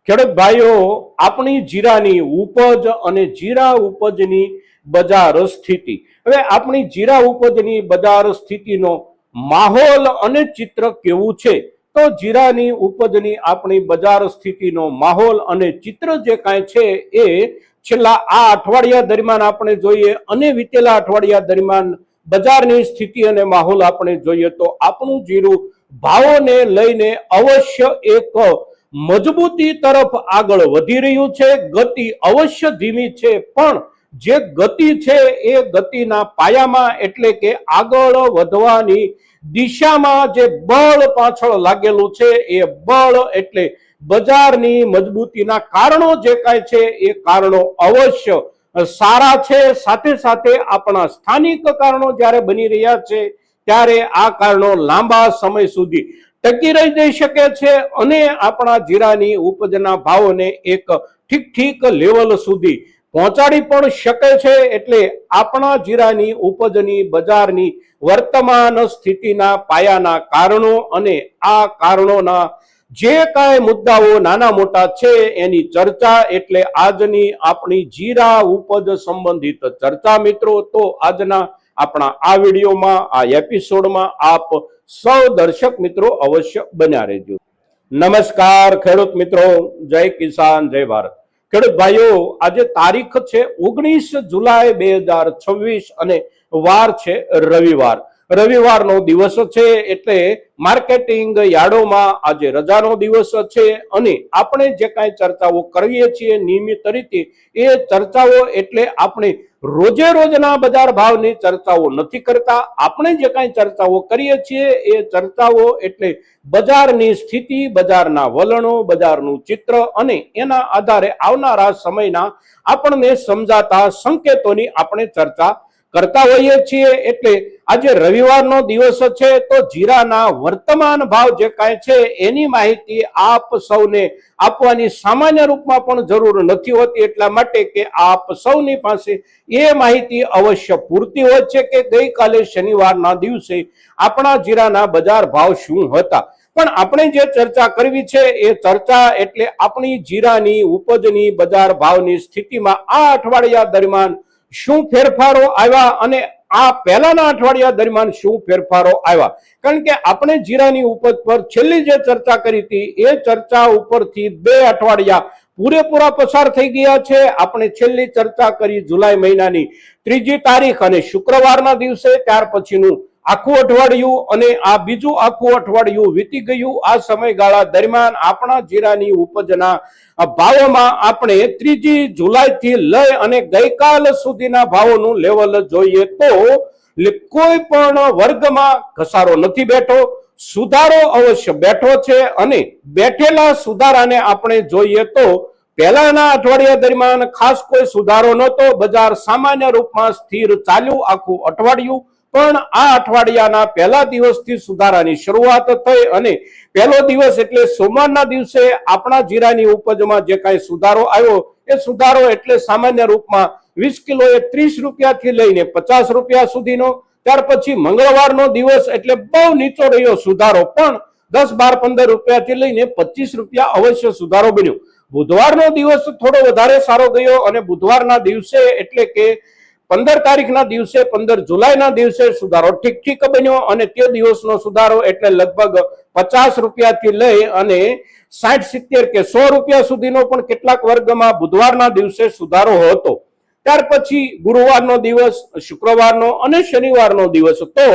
ખેડૂત ભાઈઓ, આપણી જીરાની ઉપજ અને જીરા ઉપજની બજાર સ્થિતિ. હવે આપણી જીરા ઉપજની બજાર સ્થિતિનો માહોલ અને ચિત્ર કેવું છે? તો જીરાની ઉપજની આપણી બજાર સ્થિતિનો માહોલ અને ચિત્ર જે કાંઈ છે એ છેલ્લા આ અઠવાડિયા દરમિયાન આપણે જોઈએ અને વિતેલા અઠવાડિયા દરમિયાન બજારની સ્થિતિ અને માહોલ આપણે જોઈએ તો આપણું જીરું ભાવોને લઈને અવશ્ય એક મજબૂતી તરફ આગળ વધી રહ્યું છે। ગતિ અવશ્ય ધીમી છે, પણ જે ગતિ છે એ ગતિના પાયામાં એટલે કે આગળ વધવાની દિશામાં જે બળ પાછળ લાગેલું છે એ બળ એટલે બજારની મજબૂતીના કારણો જે કાંઈ છે એ કારણો અવશ્ય સારા છે। સાથે સાથે આપણા સ્થાનિક કારણો જ્યારે બની રહ્યા છે ત્યારે આ કારણો લાંબા સમય સુધી ટકી રહી જઈ શકે છે અને આપણા જીરાની ઉપજના ભાવોને એક ઠીક લેવલ સુધી પહોંચાડી પણ શકે છે। એટલે આપણા જીરાની ઉપજની બજારની વર્તમાન સ્થિતિના પાયાના કારણો અને આ કારણોના જે કાંઈ મુદ્દાઓ નાના મોટા છે એની ચર્ચા એટલે આજની આપણી જીરા ઉપજ સંબંધિત ચર્ચા। મિત્રો, તો આજના આપણા આ વિડીયોમાં, આ એપિસોડમાં આપ સૌ દર્શક મિત્રો અવશ્ય બન્યા રહેજો। નમસ્કાર ખેડૂત મિત્રો, જય કિસાન, જય ભારત। ખેડૂત ભાઈઓ, આજે તારીખ છે 19 જુલાઈ 2026 અને વાર છે રવિવાર। રવિવારનો દિવસ છે એટલે માર્કેટિંગ યાર્ડોમાં આજે રજાનો દિવસ છે અને આપણે જે કાંઈ ચર્ચાઓ કરીએ છીએ નિયમિત રીતે એ ચર્ચાઓ એટલે આપણે રોજે રોજના બજાર ભાવની ચર્ચાઓ નથી કરતા। આપણે જે કાંઈ ચર્ચાઓ કરીએ છીએ એ ચર્ચાઓ એટલે બજારની સ્થિતિ, બજારના વલણો, બજારનું ચિત્ર અને એના આધારે આવનારા સમયના આપણને સમજાતા સંકેતોની આપણે ચર્ચા કરતા હોઈએ છીએ। એટલે આજે રવિવારનો દિવસ છે તો જીરાના વર્તમાન ભાવ જે કાંઈ છે એની માહિતી આપ સૌને આપવાની સામાન્ય રૂપમાં પણ જરૂર નથી હોતી, એટલા માટે કે આપ સૌની પાસે એ માહિતી અવશ્ય પૂરતી હોય છે કે ગઈકાલે શનિવારના દિવસે આપણા જીરાના બજાર ભાવ શું હતા। પણ આપણે જે ચર્ચા કરવી છે એ ચર્ચા એટલે આપણી જીરાની ઉપજની બજાર ભાવની સ્થિતિમાં આ અઠવાડિયા દરમિયાન શું ફેરફારો આવ્યા અને આ પહેલાના અઠવાડિયા દરમિયાન શું ફેરફારો આવ્યા। કારણ કે આપણે જીરાની ઉપજ પર છેલ્લી જે ચર્ચા કરી હતી એ ચર્ચા ઉપરથી 2 અઠવાડિયા પૂરેપૂરા પસાર થઈ ગયા છે। આપણે છેલ્લી ચર્ચા કરી જુલાઈ મહિનાની 3જી તારીખ અને શુક્રવારના દિવસે, ત્યાર પછીનું આખું અઠવાડિયું અને આ બીજું આખું અઠવાડિયું વીતી ગયું। આ સમયગાળા દરમિયાન આપણા જીરાની ઉપજના ભાવોમાં આપણે 3જી જુલાઈથી લઈ અને ગઈકાલ સુધીના ભાવોનું લેવલ જોઈએ તો કોઈ પણ વર્ગમાં ઘસારો નથી બેઠો, સુધારો અવશ્ય બેઠો છે અને બેઠેલા સુધારાને આપણે જોઈએ તો પહેલાના અઠવાડિયા દરમિયાન ખાસ કોઈ સુધારો નહોતો। બજાર સામાન્ય રૂપમાં સ્થિર ચાલ્યું આખું અઠવાડિયું, પણ આ અઠવાડિયાના પહેલા દિવસથી સુધારાની શરૂઆત થઈ અને પહેલો દિવસ એટલે સોમવારના દિવસે આપણા જીરાની ઉપજમાં જે કાંઈ સુધારો આવ્યો એ સુધારો એટલે સામાન્ય રૂપમાં 20 કિલોએ 30 રૂપિયાથી લઈને 50 રૂપિયા સુધીનો। ત્યાર પછી મંગળવારનો દિવસ એટલે બહુ નીચો રહ્યો સુધારો, પણ 10, 12, 15 રૂપિયાથી લઈને 25 રૂપિયા અવશ્ય સુધારો બન્યો। બુધવારનો દિવસ થોડો વધારે સારો ગયો અને બુધવારના દિવસે એટલે કે 15 તારીખના દિવસે, 15 જુલાઈના દિવસે સુધારો ઠીક બન્યો અને તે દિવસનો સુધારો એટલે લગભગ 50 રૂપિયાથી લઈ અને 60, 70 કે 100 રૂપિયા સુધીનો પણ કેટલાક વર્ગમાં બુધવારના દિવસે સુધારો હતો। ત્યાર પછી ગુરુવારનો દિવસ, શુક્રવારનો અને શનિવારનો દિવસ તો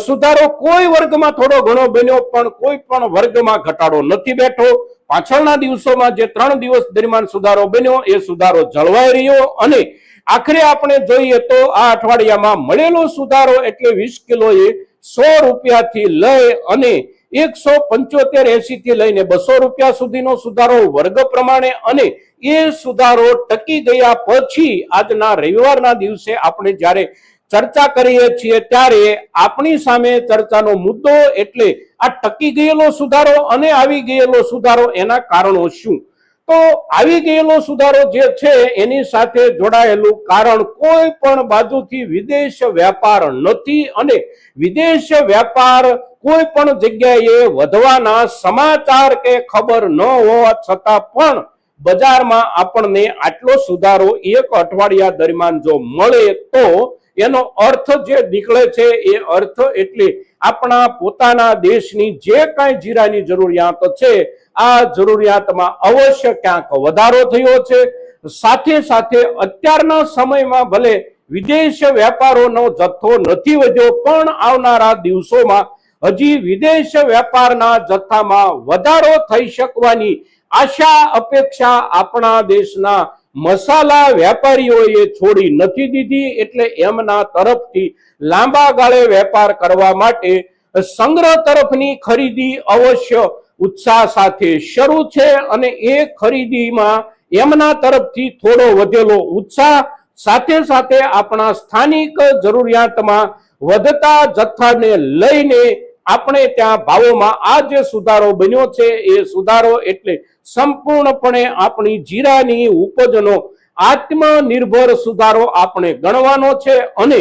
સુધારો કોઈ વર્ગમાં થોડો ઘણો બન્યો, પણ કોઈ પણ વર્ગમાં ઘટાડો નથી બેઠો। પાછળના દિવસોમાં જે 3 દિવસ દરમિયાન સુધારો બન્યો એ સુધારો જળવાઈ રહ્યો અને આખરે આપણે જોઈએ તો આ અઠવાડિયામાં મળેલો સુધારો એટલે 20 કિલોએ 100 રૂપિયાથી લઈ અને 175.80 થી લઈને 200 રૂપિયા સુધીનો સુધારો વર્ગ પ્રમાણે, અને એ સુધારો ટકી ગયા પછી આજના રવિવારના દિવસે આપણે જ્યારે ચર્ચા કરીએ છીએ ત્યારે આપણી સામે ચર્ચાનો મુદ્દો એટલે આ ટકી ગયેલો સુધારો અને આવી ગયેલો સુધારો, એના કારણો શું। તો આવી ગયેલો સુધારો જે છે એની સાથે જોડાયેલું કારણ કોઈ પણ બાજુથી વિદેશ વ્યાપાર નથી અને વિદેશ વ્યાપાર કોઈ પણ જગ્યાએ વધવાના સમાચાર કે ખબર ન હોવા છતાં પણ બજારમાં આપણને આટલો સુધારો એક અઠવાડિયા દરમિયાન જો મળે તો એનો અર્થ જે નીકળે છે એ અર્થ એટલે આપણા પોતાના દેશની જે કાંઈ જીરાની જરૂરિયાત છે આ જરૂરિયાતમાં અવશ્ય ક્યાંક વધારો થયો છે। સાથે સાથે અત્યારના સમયમાં ભલે વિદેશ વ્યાપારોનો જથ્થો નથી વધ્યો પણ આવનારા દિવસોમાં હજી વિદેશ વ્યાપારના જથ્થામાં વધારો થઈ શકવાની આશા અપેક્ષા આપણા દેશના મસાલા વેપારીઓએ છોડી નથી દીધી। એટલે એમના તરફથી લાંબા ગાળે વેપાર કરવા માટે સંગ્રહ તરફની ખરીદી અવશ્ય ઉત્સાહ સાથે શરૂ છે અને એ ખરીદીમાં એમના તરફથી થોડો વધેલો ઉત્સાહ સાથે સાથે આપણા સ્થાનિક જરૂરિયાતમાં વધતા જથ્થાને લઈને આપણે ત્યાં ભાવોમાં આ જે સુધારો બન્યો છે એ સુધારો એટલે સંપૂર્ણપણે આપણી જીરાની ઉપજનો આત્મનિર્ભર સુધારો આપણે ગણવાનો છે અને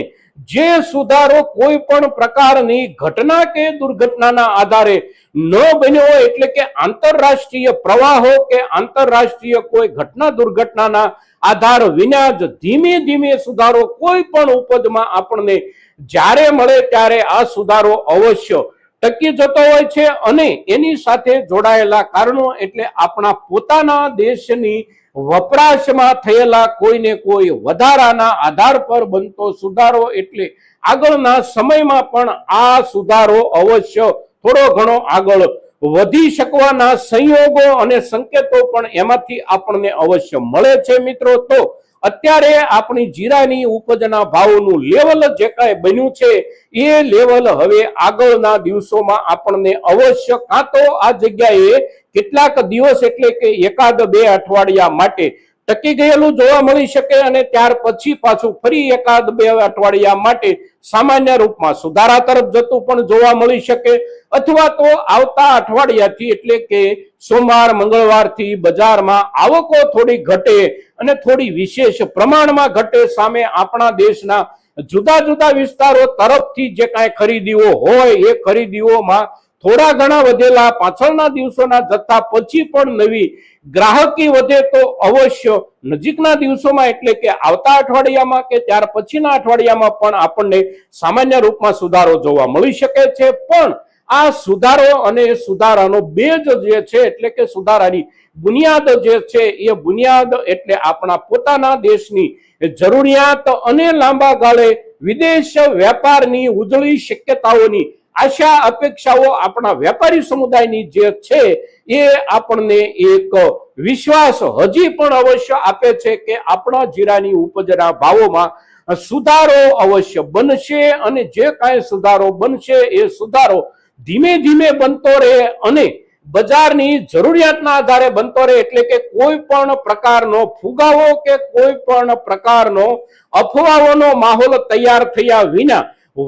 જે સુધારો કોઈ પણ પ્રકારની ઘટના કે દુર્ઘટનાના આધારે ન બન્યો હોય એટલે કે આંતરરાષ્ટ્રીય પ્રવાહો કે આંતરરાષ્ટ્રીય કોઈ ઘટના દુર્ઘટનાના આધાર વિના જ ધીમે ધીમે સુધારો કોઈ પણ ઉપજમાં આપણને જ્યારે મળે ત્યારે આ સુધારો અવશ્ય ટકી જતો હોય છે અને એની સાથે જોડાયેલા કારણો એટલે આપણા પોતાના દેશની વપરાશમાં થયેલા કોઈને કોઈ વધારાના આધાર પર બનતો સુધારો એટલે આગળના સમયમાં પણ આ સુધારો અવશ્ય થોડો ઘણો આગળ વધી શકવાના સંયોગો અને સંકેતો પણ એમાંથી આપણને અવશ્ય મળે છે મિત્રો। તો અત્યારે આપણી જીરાની ઉપજના ભાવનું લેવલ જે કાંઈ બન્યું છે એ લેવલ હવે આગળના દિવસોમાં આપણને અવશ્ય કાં તો આ જગ્યાએ કેટલાક દિવસ એટલે કે એકાદ બે અઠવાડિયા માટે ટકી ગયેલું જોવા મળી શકે અને ત્યાર પછી પાછું ફરી એકાદ બે અઠવાડિયા માટે સામાન્ય રૂપમાં સુધારા તરફ જતું પણ જોવા મળી શકે અથવા તો આવતા અઠવાડિયાથી એટલે કે સોમવાર મંગળવારથી બજારમાં આવકો થોડી ઘટે અને થોડી વિશેષ પ્રમાણમાં ઘટે। સામે આપણા દેશના જુદા જુદા વિસ્તારો તરફથી જે કાંઈ ખરીદીઓ હોય એ ખરીદીઓમાં થોડા ઘણા વધેલા પાછળના દિવસોના જથ્થા પછી પણ નવી ગ્રાહકી વધે તો અવશ્ય નજીકના દિવસોમાં એટલે કે આવતા અઠવાડિયામાં કે ત્યાર પછીના અઠવાડિયામાં પણ આપણને સામાન્ય રૂપમાં સુધારો જોવા મળી શકે છે। પણ આ સુધારો અને સુધારાનો બેઝ જે છે એટલે કે સુધારાની બુનિયાદ જે છે એ બુનિયાદ એટલે આપણા પોતાના દેશની જરૂરિયાત અને લાંબા ગાળે વિદેશ વેપારની ઉજળી શક્યતાઓની આશા અપેક્ષાઓ આપણા વેપારી સમુદાયની જે છે એ આપણને એક વિશ્વાસ હજી પણ અવશ્ય આપે છે કે આપણા જીરાની ઉપજના ભાવોમાં સુધારો અવશ્ય બનશે અને જે કાંઈ સુધારો બનશે એ સુધારો ધીમે ધીમે બનતો રહે અને બજારની જરૂરિયાતના આધારે બનતો રહે એટલે કે કોઈ પણ પ્રકારનો ફુગાવો કે કોઈ પણ પ્રકારનો અફવાઓનો માહોલ તૈયાર થયા વિના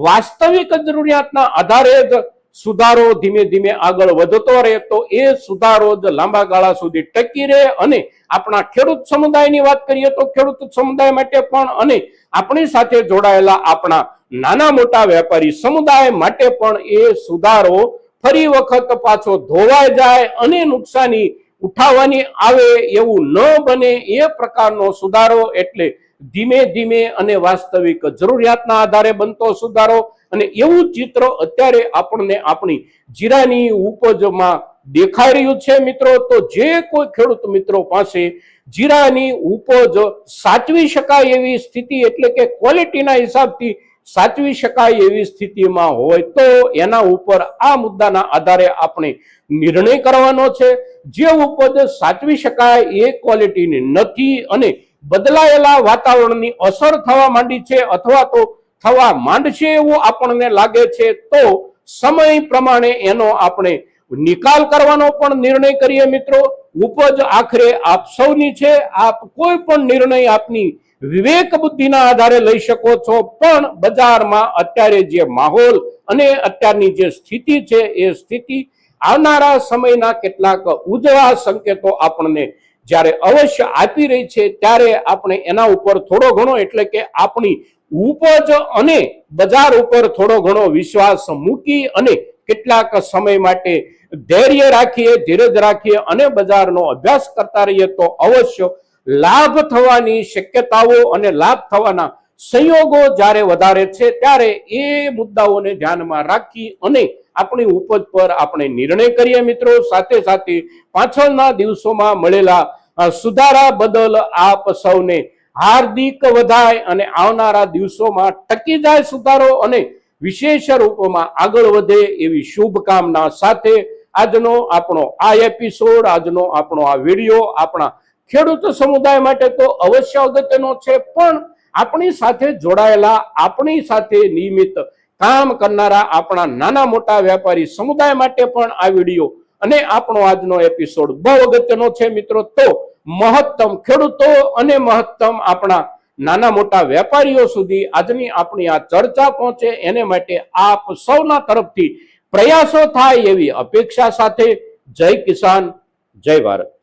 વાસ્તવિક જરૂરિયાતના આધારે જ સુધારો ધીમે ધીમે આગળ વધતો રહે તો એ સુધારો જ લાંબા ગાળા સુધી ટકી રહે અને આપણા ખેડૂત સમુદાયની વાત કરીએ તો ખેડૂત સમુદાય માટે પણ અને આપણી સાથે જોડાયેલા આપણા નાના મોટા વેપારી સમુદાય માટે પણ એ સુધારો ફરી વખત પાછો ધોવાઈ જાય અને નુકસાની ઉઠાવવાની આવે એવું ન બને એ પ્રકારનો સુધારો એટલે ધીમે ધીમે અને વાસ્તવિક જરૂરિયાતના આધારે બનતો સુધારો અને એવું ચિત્ર અત્યારે આપણને આપણી જીરાની ઉપજમાં દેખાઈ રહ્યું છે મિત્રો। તો જે કોઈ ખેડૂત મિત્રો પાસે જીરાની ઉપજ સાચવી શકાય એવી સ્થિતિ એટલે કે ક્વોલિટીના હિસાબથી સાચવી શકાય એવી સ્થિતિમાં હોય તો એના ઉપર આ મુદ્દાના આધારે આપણે નિર્ણય કરવાનો છે। જે ઉપજ સાચવી શકાય એ ક્વોલિટીની નથી અને બદલાયેલા વાતાવરણની અસર થવા માંડી છે અથવા તો થવા માંડશે એવું આપણને લાગે છે તો સમય પ્રમાણે એનો આપણે નિકાલ કરવાનો પણ નિર્ણય કરીએ મિત્રો। ઉપજ આખરે આપ સૌની છે, આપ કોઈ પણ નિર્ણય આપની વિવેક બુદ્ધિના આધારે લઈ શકો છો પણ બજારમાં અત્યારે જે માહોલ અને અત્યારની જે સ્થિતિ છે એ સ્થિતિ આવનારા સમયના કેટલાક ઉજળા સંકેતો આપણને જ્યારે અવશ્ય આપી રહી છે, ત્યારે આપણે એના ઉપર થોડો ઘણો એટલે કે આપણી ઉપજ અને બજાર ઉપર થોડો ઘણો વિશ્વાસ મૂકી અને કેટલાક સમય માટે ધૈર્ય રાખીએ, ધીરજ રાખીએ અને બજારનો અભ્યાસ કરતા રહીએ તો અવશ્ય લાભ થવાની શક્યતાઓ અને લાભ થવાના સંયોગો જ્યારે વધારે છે, ત્યારે એ મુદ્દાઓને ધ્યાનમાં રાખી અને આપણી ઉપજ પર આપણે નિર્ણય કરીએ મિત્રો. સાથે સાથે પાછળના દિવસોમાં મળેલા સુધારા બદલ આપ સૌને હાર્દિક વધાય અને આવનારા દિવસોમાં ટકી જાય સુધારો અને વિશેષ રૂપમાં આગળ વધે એવી શુભકામના સાથે આજનો આપણો આ એપિસોડ, આજનો આપણો આ વિડીયો આપણા ખેડૂત સમુદાય માટે તો અવશ્ય અગત્યનો છે, પણ આપણી સાથે જોડાયેલા, આપણી સાથે નિયમિત કામ કરનારા આપણા નાના મોટા વેપારી સમુદાય માટે પણ આ વિડીયો અને આપણો આજનો એપિસોડ બહુ અગત્યનો છે મિત્રો. તો મહત્તમ ખેડૂતો અને મહત્તમ આપણા નાના મોટા વેપારીઓ સુધી આજની આપણી આ ચર્ચા પહોંચે એને માટે આપ સૌના તરફથી પ્રયાસો થાય એવી અપેક્ષા સાથે જય કિસાન, જય ભારત.